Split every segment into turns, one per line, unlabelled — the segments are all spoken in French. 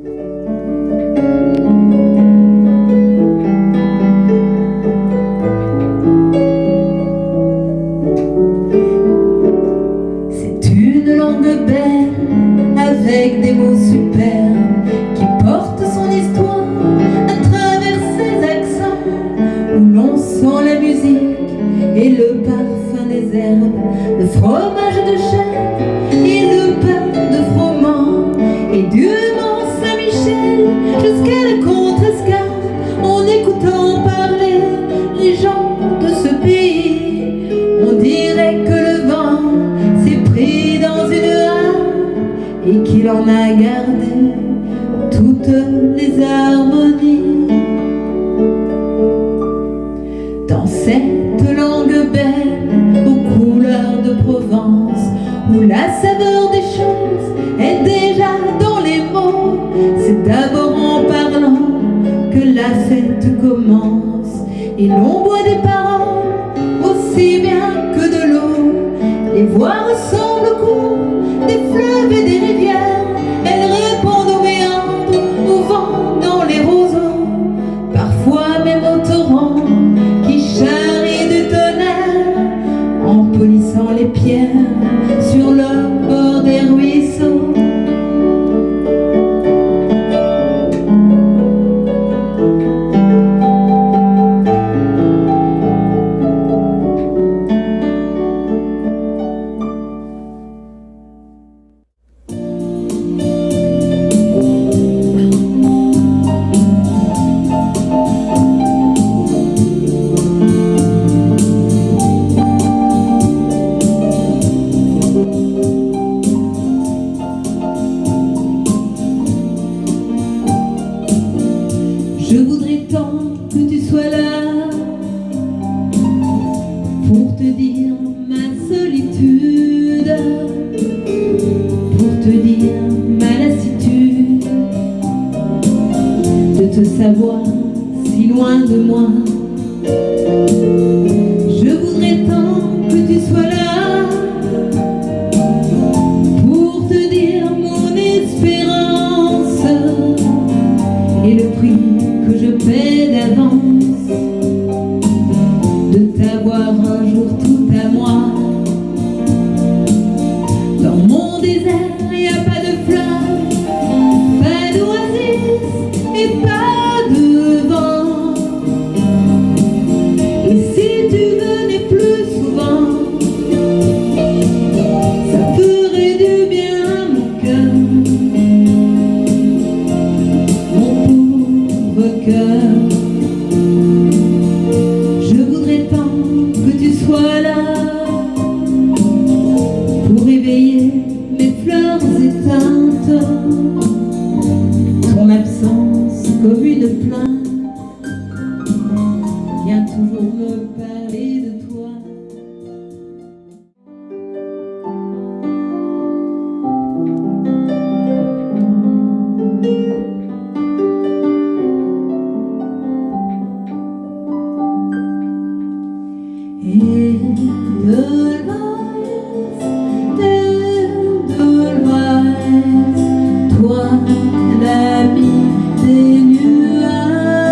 C'est une langue belle avec des mots superbes qui porte son histoire à travers ses accents, où l'on sent la musique et le parfum des herbes, le fromage de chèvre et le pain de froment, et du Mont-Saint-Michel jusqu'à la Contrescarpe, en écoutant parler les gens de ce pays, on dirait que le vent s'est pris dans une harpe et qu'il en a gardé toutes les harmonies. Dans cette langue belle aux couleurs de Provence, où la saveur des choses est déjà dans les mots, c'est d'abord en parlant que la fête commence, et l'on boit des paroles aussi bien que de l'eau. Les voix ressemblent au cours des fleuves et des rivières, elles répondent aux méandres, au vent dans les roseaux, parfois même au torrent qui charrie du tonnerre en polissant les pierres sur le bord des ruisseaux. Je voudrais tant que tu sois là pour te dire ma solitude, pour te dire ma lassitude de te savoir si loin de moi. Je voudrais tant que tu sois là pour te dire mon espérance et le prix que je paie d'avance de t'avoir un jour tout à moi. Dans mon désert, y a pas de fleurs, pas d'oasis et pas de vent. Et si tu venais plus souvent, ça ferait du bien à mon cœur, mon pauvre cœur. Je voudrais tant que tu sois là pour éveiller mes fleurs éteintes, ton absence comme une plainte vient toujours me parler de toi. Edelweiss, toi l'ami des nuages.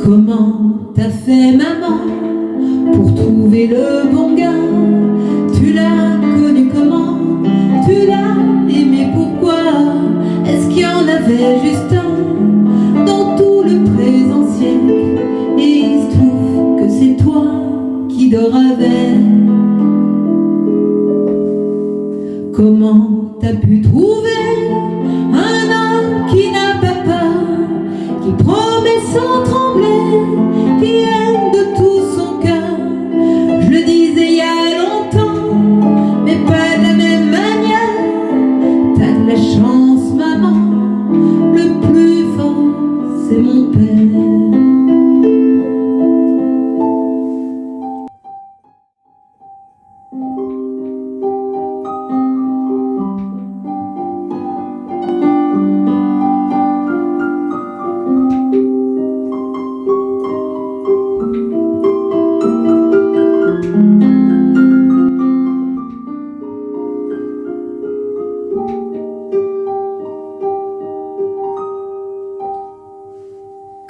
Comment t'as fait maman pour trouver le bon gars? Tu l'as connu comment? Tu l'as aimé pourquoi? Est-ce qu'il y en avait juste un dans tout le présent siècle? Et il se trouve que c'est toi qui dors avec. Comment t'as pu trouver un homme qui n'a pas peur, qui promet sans trembler, qui aime de tout son cœur? Je le disais il y a longtemps, mais pas de la même manière. T'as de la chance maman, le plus fort c'est mon père.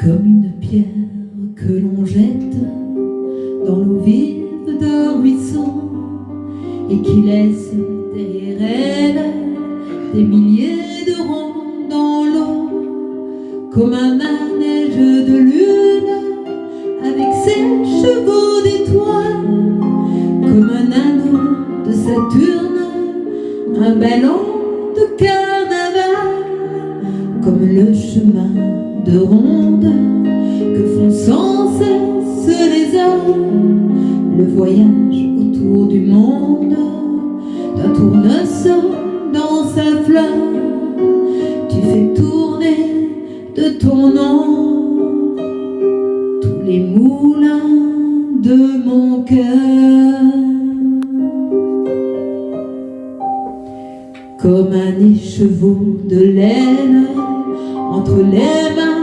Comme une pierre que l'on jette dans l'eau vive d'un ruisseau et qui laisse derrière elle des milliers de ronds dans l'eau, comme un manège de lune avec ses chevaux d'étoiles, comme un anneau de Saturne, un ballon de carnaval, comme le chemin de ronde que font sans cesse les hommes, le voyage autour du monde d'un tournesol dans sa fleur. Tu fais tourner de ton nom tous les moulins de mon cœur, comme un écheveau de laine entre les mains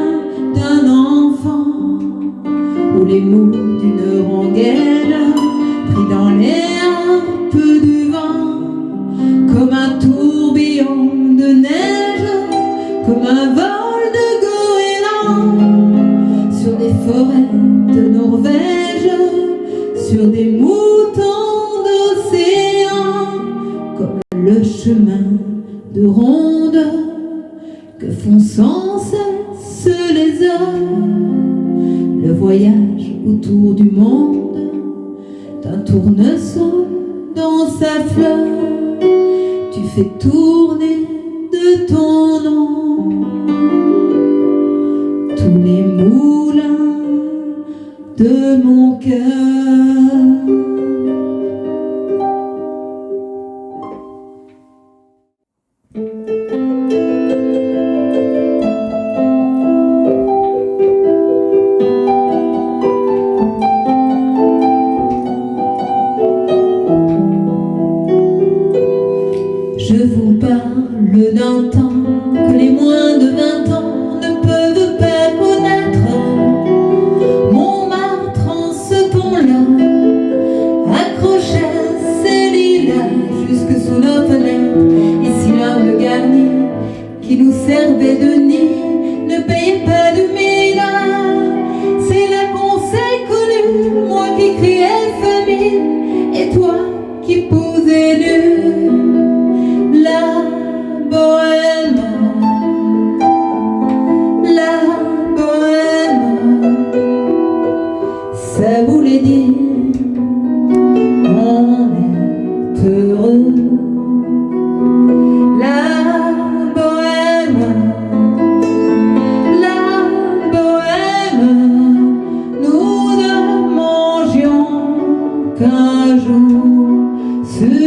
d'un enfant, ou les mots d'une rengaine pris dans les harpes du vent, comme un tourbillon de neige, comme un vol de goéland sur des forêts de Norvège, sur des moutons d'océan, comme le chemin de ronde que font sans cesse les hommes, le voyage autour du monde d'un tournesol dans sa fleur. Tu fais tourner de ton nom tous les moulins de mon cœur. Je vous parle d'un temps que les moins de 20 ans ne peuvent pas connaître. Montmartre en ce temps-là accrochait ses lilas jusque sous nos fenêtres. Et si l'humble garni qui nous servait de nid ne payait pas de mine, c'est là qu'on s'est connus, moi qui criais famine et toi qui posais nu. La bohème, ça voulait dire on est heureux. La bohème, nous ne mangions qu'un jour sur